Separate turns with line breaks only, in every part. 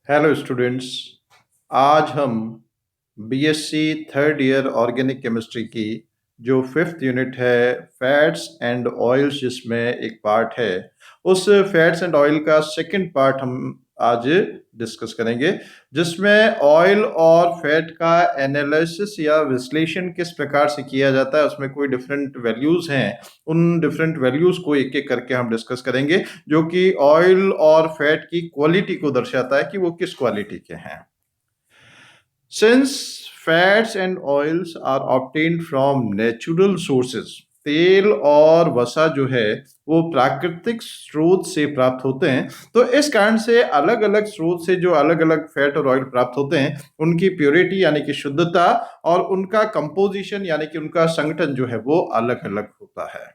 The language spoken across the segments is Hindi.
Hello students. आज हम BSc third year organic chemistry की जो फिफ्थ यूनिट है फैट्स एंड ऑयल्स जिसमें एक पार्ट है, उस फैट्स एंड ऑयल का सेकंड पार्ट हम आज डिस्कस करेंगे, जिसमें ऑयल और फैट का एनालिसिस या विश्लेषण किस प्रकार से किया जाता है। उसमें कोई डिफरेंट वैल्यूज़ हैं, उन डिफरेंट वैल्यूज़ को एक एक करके हम डिस्कस करेंगे, जो कि ऑयल और फैट की क्वालिटी को दर्शाता है कि वो किस क्वालिटी के हैं। Since fats and oils are obtained from natural sources, तेल और वसा जो है वो प्राकृतिक स्रोत से प्राप्त होते हैं। तो इस कारण से अलग अलग स्रोत से जो अलग अलग फैट और ऑयल प्राप्त होते हैं, उनकी प्योरिटी यानी कि शुद्धता और उनका कंपोजिशन यानी कि उनका संगठन जो है वो अलग अलग होता है।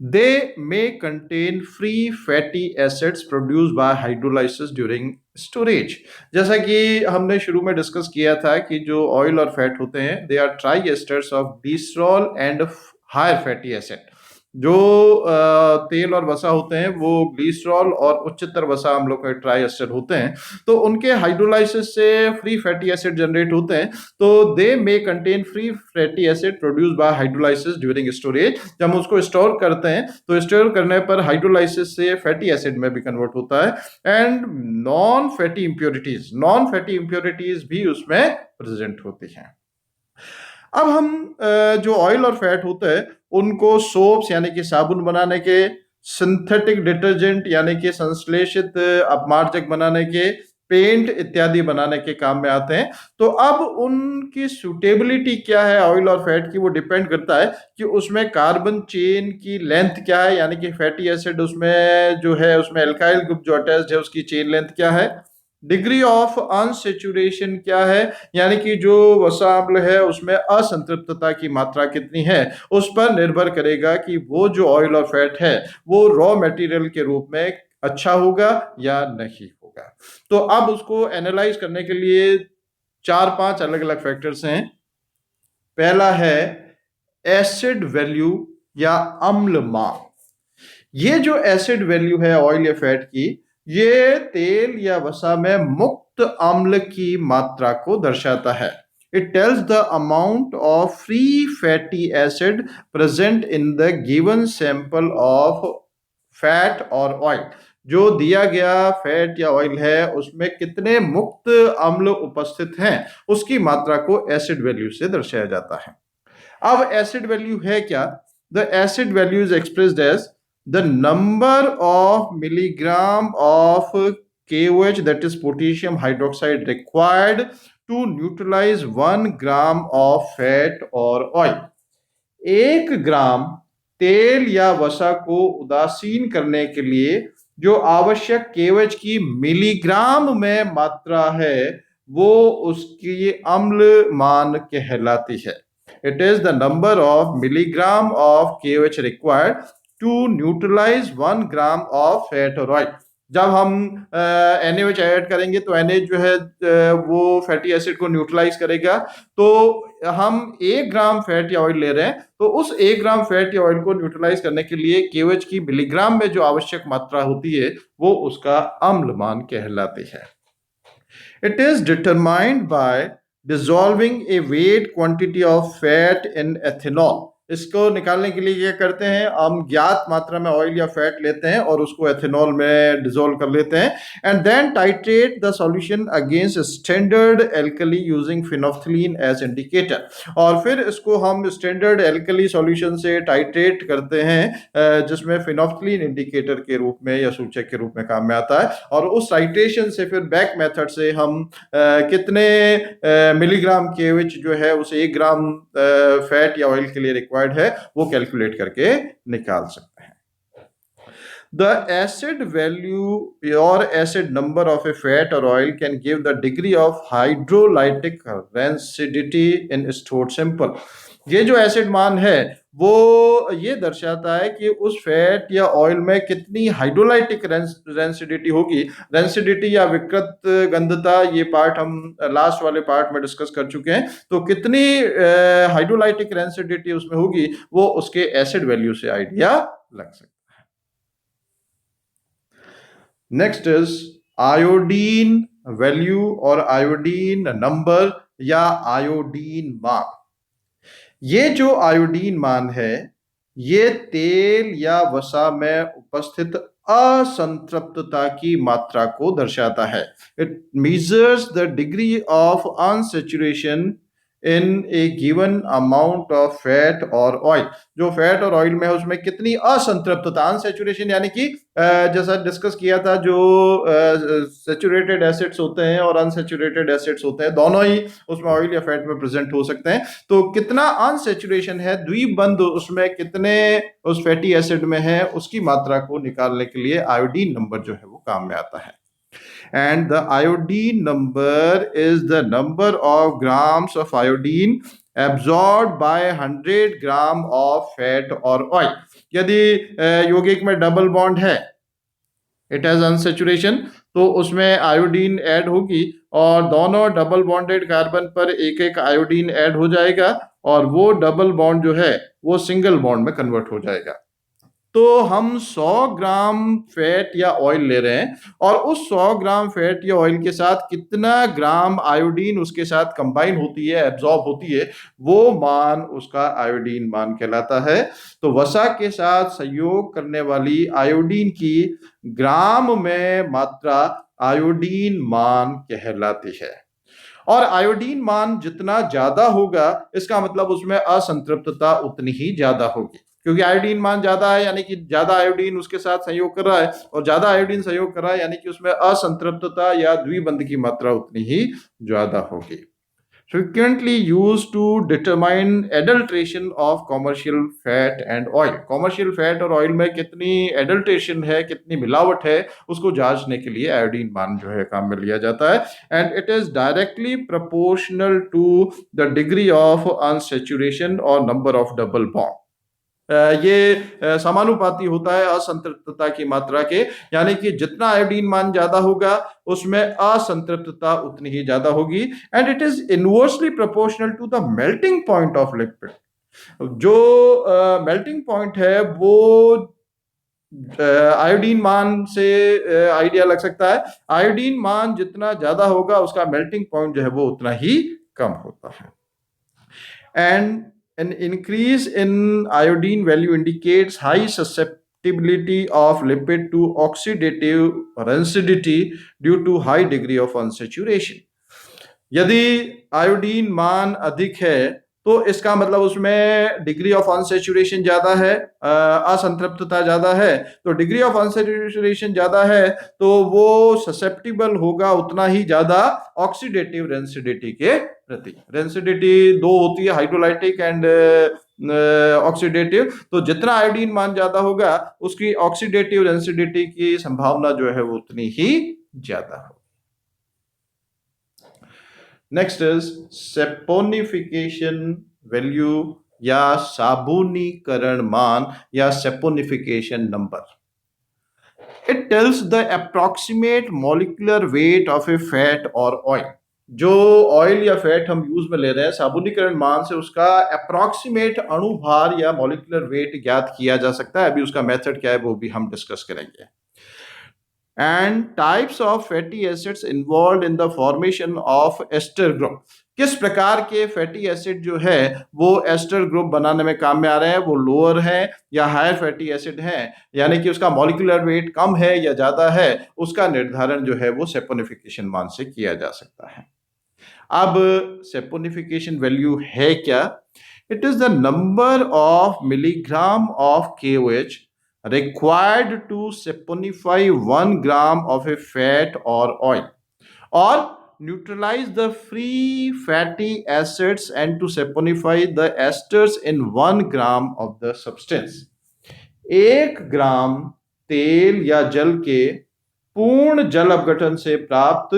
They may contain free fatty acids produced by hydrolysis during storage। जैसा कि हमने शुरू में डिस्कस किया था कि जो ऑयल और फैट होते हैं, they are triesters of glycerol and higher fatty acid. जो तेल और वसा होते हैं वो ग्लिसरॉल और उच्चतर वसा अम्लों के ट्राई एस्टर होते हैं। तो उनके हाइड्रोलाइसिस से फ्री फैटी एसिड जनरेट होते हैं। तो they may contain free fatty acid produce by hydrolysis during storage. जब हम उसको स्टोर करते हैं तो स्टोर करने पर हाइड्रोलाइसिस से फैटी एसिड में भी कन्वर्ट होता है एंड नॉन फैटी इंप्योरिटीज भी उसमें प्रेजेंट होती हैं। अब हम जो ऑयल और फैट होता है उनको सोप्स यानी कि साबुन बनाने के, सिंथेटिक डिटर्जेंट यानी कि संश्लेषित अपमार्जक बनाने के, पेंट इत्यादि बनाने के काम में आते हैं। तो अब उनकी सूटेबिलिटी क्या है ऑयल और फैट की, वो डिपेंड करता है कि उसमें कार्बन चेन की लेंथ क्या है, यानी कि फैटी एसिड उसमें जो है उसमें एल्काइल ग्रुप जो अटैच्ड है उसकी चेन लेंथ क्या है, डिग्री ऑफ अनसेचुरेशन क्या है, यानी कि जो वसा अम्ल है उसमें असंतृप्तता की मात्रा कितनी है। उस पर निर्भर करेगा कि वो जो ऑयल और फैट है वो रॉ मटेरियल के रूप में अच्छा होगा या नहीं होगा। तो अब उसको एनालाइज करने के लिए 4-5 अलग अलग फैक्टर्स हैं। पहला है एसिड वैल्यू या अम्ल मान। ये जो एसिड वैल्यू है ऑयल या फैट की, ये तेल या वसा में मुक्त अम्ल की मात्रा को दर्शाता है। It tells the amount of free fatty acid present in the given sample of fat or oil। जो दिया गया फैट या ऑयल है उसमें कितने मुक्त अम्ल उपस्थित हैं, उसकी मात्रा को एसिड वैल्यू से दर्शाया जाता है। अब एसिड वैल्यू है क्या? The acid value is expressed as the number of milligram of KOH, that is potassium hydroxide, required to neutralize 1 gram of fat or oil। 1 ग्राम तेल या वसा को उदासीन करने के लिए जो आवश्यक KOH की मिलीग्राम में मात्रा है वो उसकी अम्ल मान कहलाती है। It is the number of milligram of KOH required to neutralize 1 gram of fat or oil। जब हम NaOH ऐड करेंगे तो NaOH जो है वो फैटी एसिड को न्यूट्रलाइज करेगा। तो हम 1 ग्राम फैट या ऑयल ले रहे हैं, तो उस 1 ग्राम फैट या ऑयल को न्यूट्रलाइज करने के लिए KOH की मिलीग्राम में जो आवश्यक मात्रा होती है वो उसका अम्ल मान कहलाती है। It is determined by dissolving a weight quantity of fat in ethanol। इसको निकालने के लिए क्या करते हैं, हम ज्ञात मात्रा में ऑयल या फैट लेते हैं और उसको एथेनॉल में डिसॉल्व कर लेते हैं and then titrate the solution against standard alkali using phenolphthalein as indicator. और फिर इसको हम स्टैंडर्ड एल्कली सॉल्यूशन से टाइट्रेट करते हैं जिसमें फिनोफ्थलीन इंडिकेटर के रूप में या सूचक के रूप में काम में आता है। और उस टाइट्रेशन से फिर बैक मेथड से हम कितने मिलीग्राम KOH जो है उस 1 ग्राम फैट या ऑयल के लिए रिक्वायर्ड है वो कैलकुलेट करके निकाल सकते हैं। The acid value or acid number of a fat or oil can give the degree of hydrolytic rancidity in stored sample। ये जो एसिड मान है वो ये दर्शाता है कि उस फैट या ऑयल में कितनी हाइड्रोलाइटिक रेंसिडिटी होगी। रेंसिडिटी या विकृत गंधता ये पार्ट हम लास्ट वाले पार्ट में डिस्कस कर चुके हैं। तो कितनी हाइड्रोलाइटिक रेंसिडिटी उसमें होगी वो उसके एसिड वैल्यू से आइडिया लग सकता है। नेक्स्ट इज आयोडीन वैल्यू और आयोडीन नंबर या आयोडीन मान। ये जो आयोडीन मान है ये तेल या वसा में उपस्थित असंतृप्तता की मात्रा को दर्शाता है। It measures the degree of unsaturation in a given amount of fat or oil। जो फैट और ऑयल में है उसमें कितनी असंतृप्तता, अनसेचुरेशन यानी कि जैसा डिस्कस किया था, जो सेचुरेटेड एसिड्स होते हैं और अनसेचुरेटेड एसिड्स होते हैं, दोनों ही उसमें ऑयल या फैट में प्रेजेंट हो सकते हैं। तो कितना अनसेचुरेशन है, द्विबंध उसमें कितने उस फैटी एसिड में है, उसकी मात्रा को निकालने के लिए आयोडीन नंबर जो है वो काम में आता है। And the iodine number is the number of grams of iodine absorbed by 100 gram of fat or oil। यदि यौगिक में डबल बॉन्ड है, इट हैज अनसेचुरेशन, तो उसमें आयोडीन ऐड होगी और दोनों डबल बॉन्डेड कार्बन पर एक एक आयोडीन ऐड हो जाएगा और वो डबल बॉन्ड जो है वो सिंगल बॉन्ड में कन्वर्ट हो जाएगा। तो हम 100 ग्राम फैट या ऑयल ले रहे हैं और उस 100 ग्राम फैट या ऑयल के साथ कितना ग्राम आयोडीन उसके साथ कंबाइन होती है, एब्जॉर्ब होती है, वो मान उसका आयोडीन मान कहलाता है। तो वसा के साथ संयोग करने वाली आयोडीन की ग्राम में मात्रा आयोडीन मान कहलाती है। और आयोडीन मान जितना ज्यादा होगा इसका मतलब उसमें असंतृप्तता उतनी ही ज्यादा होगी, क्योंकि आयोडीन मान ज्यादा है यानी कि ज्यादा आयोडीन उसके साथ संयोग कर रहा है, और ज्यादा आयोडीन संयोग कर रहा है यानी कि उसमें असंतृप्तता या द्विबंध की मात्रा उतनी ही ज्यादा होगी। Frequently used to determine adulteration of commercial fat and oil। commercial fat और ऑयल में कितनी adulteration है, कितनी मिलावट है, उसको जांचने के लिए आयोडीन मान जो है काम में लिया जाता है। and it is directly proportional to the degree of unsaturation or number of double bond। ये समानुपाती होता है असंतृप्तता की मात्रा के, यानी कि जितना आयोडीन मान ज्यादा होगा उसमें असंतृप्तता उतनी ही ज्यादा होगी। And it is inversely proportional to the melting point of liquid. जो मेल्टिंग पॉइंट है वो आयोडीन मान से आइडिया लग सकता है, आयोडीन मान जितना ज्यादा होगा उसका मेल्टिंग पॉइंट जो है वो उतना ही कम होता है। And an increase in iodine value indicates high susceptibility of lipid to oxidative rancidity due to high degree of unsaturation। यदि आयोडीन मान अधिक है तो इसका मतलब उसमें डिग्री ऑफ अनसेचुरेशन ज्यादा है, असंतृप्तता ज्यादा है। तो डिग्री ऑफ अनसेचुरेशन ज्यादा है तो वो ससेप्टिबल होगा उतना ही ज्यादा ऑक्सीडेटिव रेंसिडिटी के प्रति। रेंसिडिटी दो होती है, हाइड्रोलाइटिक एंड ऑक्सीडेटिव। तो जितना आयोडीन मान ज्यादा होगा उसकी ऑक्सीडेटिव रेंसिडिटी की संभावना जो है वो उतनी ही ज्यादा होगी। नेक्स्ट इज सेपोनिफिकेशन वैल्यू या साबुनीकरण मान या saponification number. It tells the approximate molecular weight of A fat और ऑयल। जो ऑयल या फैट हम यूज में ले रहे हैं, साबुनीकरण मान से उसका अप्रोक्सीमेट अणुभार या मॉलिक्यूलर वेट ज्ञात किया जा सकता है। अभी उसका मेथड क्या है वो भी हम डिस्कस करेंगे। and types of fatty acids involved in the formation of ester group। किस प्रकार के फैटी एसिड जो है वो एस्टर ग्रुप बनाने में काम में आ रहे हैं, वो लोअर है या हायर फैटी एसिड है, यानी कि उसका मॉलिक्यूलर वेट कम है या ज्यादा है, उसका निर्धारण जो है वो सेपोनिफिकेशन मान से किया जा सकता है। अब सेपोनिफिकेशन वैल्यू है क्या? It is the number of milligram of KOH required to saponify 1 gram of a fat or oil, or neutralize the free fatty acids and to saponify the esters in 1 gram of the substance। 1 ग्राम तेल या जल के पूर्ण जल अपघटन से प्राप्त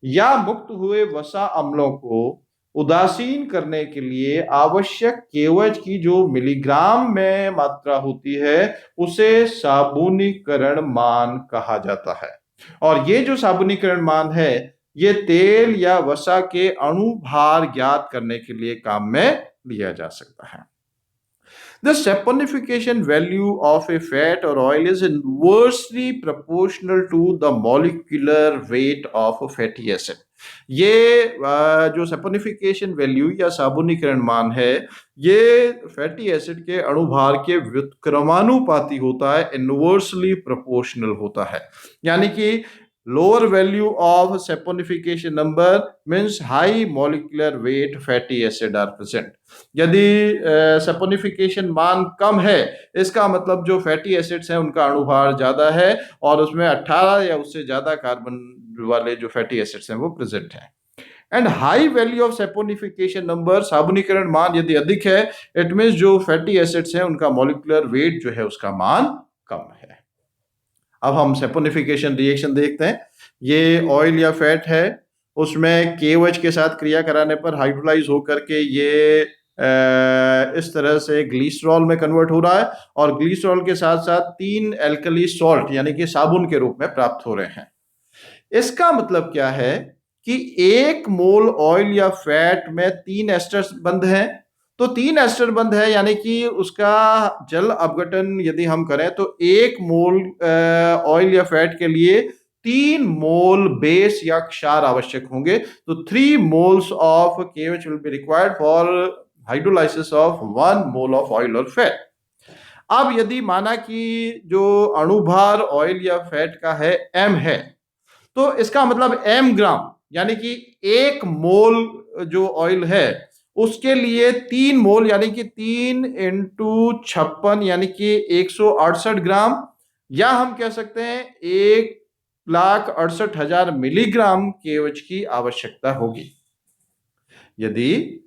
या मुक्त हुए वसा अम्लों को उदासीन करने के लिए आवश्यक KOH की जो मिलीग्राम में मात्रा होती है उसे साबुनीकरण मान कहा जाता है। और ये जो साबुनीकरण मान है ये तेल या वसा के अणु भार ज्ञात करने के लिए काम में लिया जा सकता है। The saponification value of a fat or oil is inversely proportional to the molecular weight of a fatty acid. ये जो saponification value या साबुनीकरण मान है, ये फैटी एसिड के अणुभार के व्युत्क्रमानुपाती होता है, इनवर्सली प्रोपोर्शनल होता है। यानी कि lower value of saponification number means high molecular weight fatty acid are present. यदि saponification मान कम है, इसका मतलब जो फैटी एसिड्स हैं उनका अणुभार ज्यादा है और उसमें 18 या उससे ज्यादा कार्बन वाले जो फैटी एसिड्स हैं वो प्रेजेंट हैं। And high value of saponification number, साबुनीकरण मान यदि अधिक है, इट मींस जो फैटी एसिड्स हैं उनका मॉलिक्यूलर वेट जो है उसका मान कम है। अब हम सेपोनिफिकेशन रिएक्शन देखते हैं। ये ऑयल या फैट है, उसमें KOH के साथ क्रिया कराने पर हाइड्रोलाइज होकर के ये इस तरह से ग्लिसरॉल में कन्वर्ट हो रहा है और ग्लिसरॉल के साथ साथ 3 एल्कली सॉल्ट यानी कि साबुन के रूप में प्राप्त हो रहे हैं। इसका मतलब क्या है कि 1 मोल ऑयल या फैट में 3 एस्टर्स बंद हैं। तो 3 एस्टर बंद है यानी कि उसका जल अपघटन यदि हम करें तो 1 मोल ऑयल या फैट के लिए 3 मोल बेस या क्षार आवश्यक होंगे। तो 3 moles of KOH will be required for hydrolysis of 1 mole of oil और फैट। अब यदि माना कि जो अणुभार ऑयल या फैट का है m है, तो इसका मतलब m ग्राम यानी कि 1 मोल जो ऑयल है उसके लिए 3 मोल यानी कि 3 इंटू 56 यानी कि 168 ग्राम, या हम कह सकते हैं 1,68,000 मिलीग्राम KOH की आवश्यकता होगी। यदि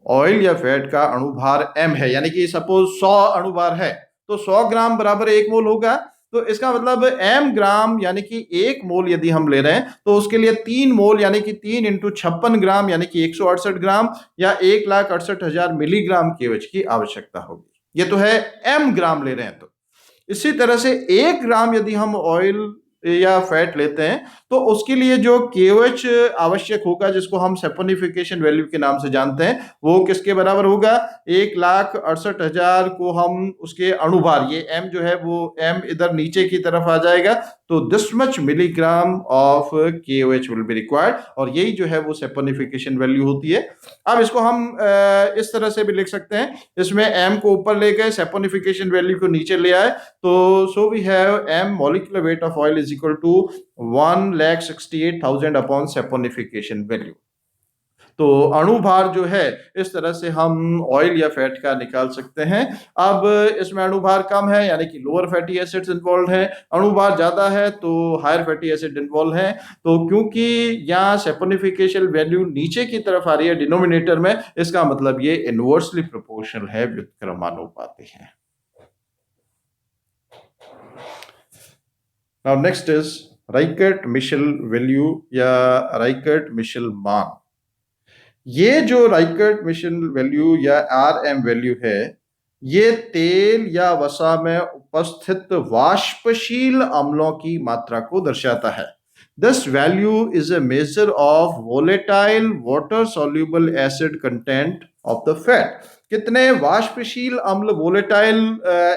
ऑयल या फैट का अणुभार m है यानी कि सपोज 100 अणुभार है तो 100 ग्राम बराबर 1 मोल होगा। तो इसका मतलब m ग्राम यानी कि 1 मोल यदि हम ले रहे हैं तो उसके लिए 3 मोल यानी कि 3 इंटू 56 ग्राम यानी कि 168 ग्राम या 1,68,000 मिलीग्राम KOH की आवश्यकता होगी। ये तो है m ग्राम ले रहे हैं। तो इसी तरह से 1 ग्राम यदि हम ऑयल या फैट लेते हैं तो उसके लिए जो KOH आवश्यक होगा, जिसको हम सेपोनिफिकेशन वैल्यू के नाम से जानते हैं, वो किसके बराबर होगा? 1,68,000 को हम उसके अणुभार, ये m जो है वो m इधर नीचे की तरफ आ जाएगा, तो this much milligram of KOH will be required, और यही जो है वो सेपोनिफिकेशन वैल्यू होती है। अब इसको हम इस तरह से भी लिख सकते हैं, इसमें m को ऊपर ले गए, सेपोनिफिकेशन वैल्यू को नीचे ले आए, तो so we have m molecular weight of oil is equal to 1,68,000 upon saponification value. तो अणुभार जो है इस तरह से हम ऑयल या फैट का निकाल सकते हैं। अब इसमें अणुभार कम है यानी कि लोअर फैटी एसिड्स इन्वॉल्व है, अणुभार ज्यादा है तो हायर फैटी एसिड इन्वॉल्व है। तो क्योंकि यहाँ सेपोनिफिकेशन वैल्यू नीचे की तरफ आ रही है डिनोमिनेटर में, इसका मतलब ये इनवर्सली प्रोपोर्शनल है, व्युत्क्रमानुपाती है। Now next is राइकर्ट-मिशेल वैल्यू या राइकर्ट-मिशेल मान। ये जो राइकर्ट-मिशेल वैल्यू या RM वैल्यू है, ये तेल या वसा में उपस्थित वाष्पशील अम्लों की मात्रा को दर्शाता है। This value is a measure of volatile water soluble acid content of the fat. कितने वाष्पशील अम्ल, वोलेटाइल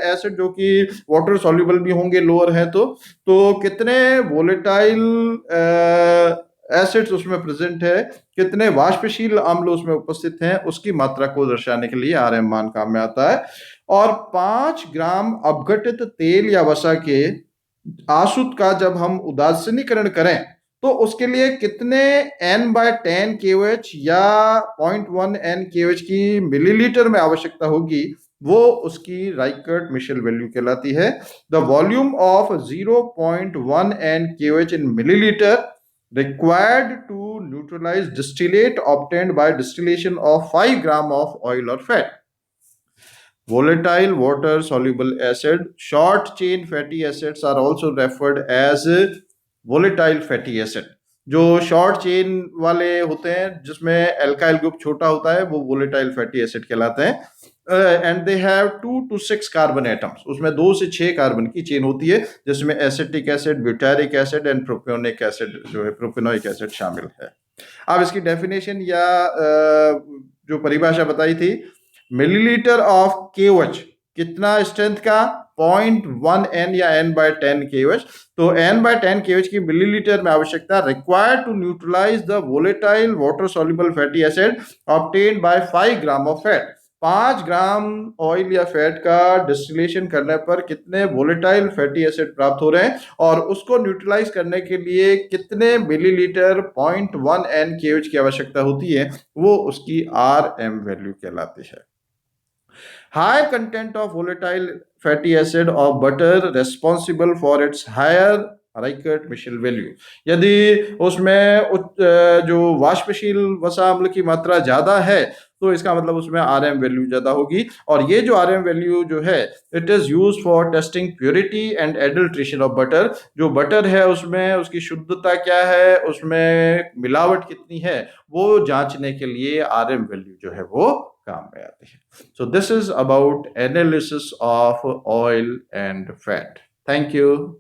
एसिड जो कि वाटर सॉल्युबल भी होंगे लोअर है, तो कितने वोलेटाइल एसिड्स उसमें प्रेजेंट है, कितने वाष्पशील अम्ल उसमें उपस्थित हैं, उसकी मात्रा को दर्शाने के लिए RM मान काम में आता है। और 5 ग्राम अपघटित तेल या वसा के आसुत का जब हम उदासीनीकरण करें तो उसके लिए कितने n/10 KOH या 0.1 N KOH की मिलीलीटर में आवश्यकता होगी, वो उसकी राइकर्ट-मिशेल वैल्यू कहलाती है। The volume of 0.1 N KOH in millilitre required to neutralize distillate obtained by distillation of 5 gram of oil or fat. Volatile water soluble acid, short chain fatty acids are also referred as volatile fatty acid. जो शॉर्ट चेन वाले होते हैं जिसमें एल्काइल ग्रुप छोटा होता है, वो वोलेटाइल फैटी एसिड कहलाते हैं। And they have 2 to 6 carbon atoms, उसमें 2 से 6 कार्बन की चेन होती है, जिसमें acetic acid, butyric acid and propionic acid जो है प्रोपिनोइक एसिड शामिल है। अब इसकी डेफिनेशन या जो परिभाषा बताई थी, मिलीलीटर ऑफ KOH कितना स्ट्रेंथ का? 0.1 n या n by 10 kWh। तो n by 10 kWh की मिलीलीटर में आवश्यकता required to neutralise the volatile water soluble fatty acid obtained by 5 gram of fat. 5 gram oil या फैट का डिस्टिलेशन करने पर कितने वोलेटाइल फैटी एसिड प्राप्त हो रहे हैं, और उसको न्यूट्रलाइज करने के लिए कितने मिलीलीटर 0.1 n kWh की आवश्यकता होती है, वो उसकी RM वैल्यू कहलाती है। High content of volatile fatty acid of butter responsible for its higher Reichert Michel value। यदि उसमें जो वाष्पशील वसा अम्ल की मात्रा ज्यादा है तो इसका मतलब उसमें RM वैल्यू ज्यादा होगी। और ये जो RM वैल्यू जो है, it is used for testing purity and adulteration of butter. जो बटर है उसमें उसकी शुद्धता क्या है, उसमें मिलावट कितनी है, वो जांचने के लिए RM वैल्यू जो है वो काम में आती है। So this is about analysis of oil and fat. Thank you.